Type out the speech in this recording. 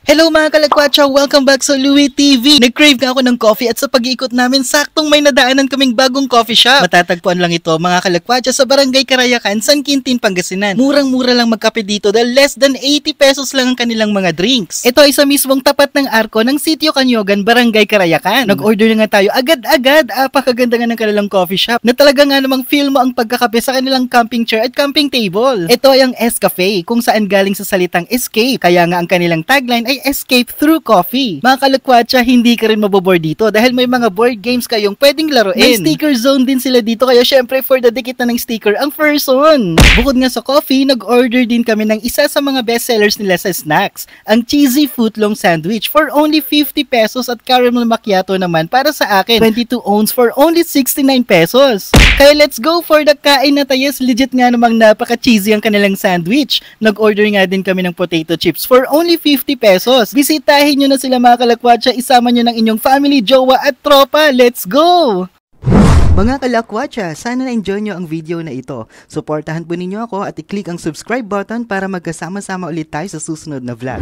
Hello mga kalagwatsa! Welcome back sa Louie TV! Nag-crave nga ako ng coffee at sa pag-iikot namin, saktong may nadaanan kaming bagong coffee shop. Matatagpuan lang ito mga kalagwatsa sa Barangay Carayacan, San Quintin, Pangasinan. Murang-mura lang magkape dito dahil less than 80 pesos lang ang kanilang mga drinks. Ito ay sa mismong tapat ng arko ng Sitio Canyogan, Barangay Carayacan. Nag-order na nga tayo agad-agad. Apakaganda nga ng kanilang coffee shop na talaga nga namang feel mo ang pagkakape sa kanilang camping chair at camping table. Ito ay ang Escafe kung saan galing sa salitang escape. Kaya nga ang kanilang tagline ay escape through coffee. Mga kalagwatsa, hindi ka rin mabobore dito dahil may mga board games kayong pwedeng laruin. May sticker zone din sila dito kaya syempre for the dikit na ng sticker ang person. Bukod nga sa coffee, nag-order din kami ng isa sa mga bestsellers nila sa snacks, ang cheesy footlong sandwich for only 50 pesos at caramel macchiato naman para sa akin, 22 ounce for only 69 pesos. Kaya let's go for the kain na tayas. Legit nga namang napaka-cheesy ang kanilang sandwich. Nag-order nga din kami ng potato chips for only 50 pesos. Bisitahin nyo na sila mga kalakwatsa, isama nyo ng inyong family, jowa at tropa. Let's go! Mga kalakwatsa, sana na-enjoy nyo ang video na ito. Suportahan po ninyo ako at i-click ang subscribe button para magkasama-sama ulit tayo sa susunod na vlog.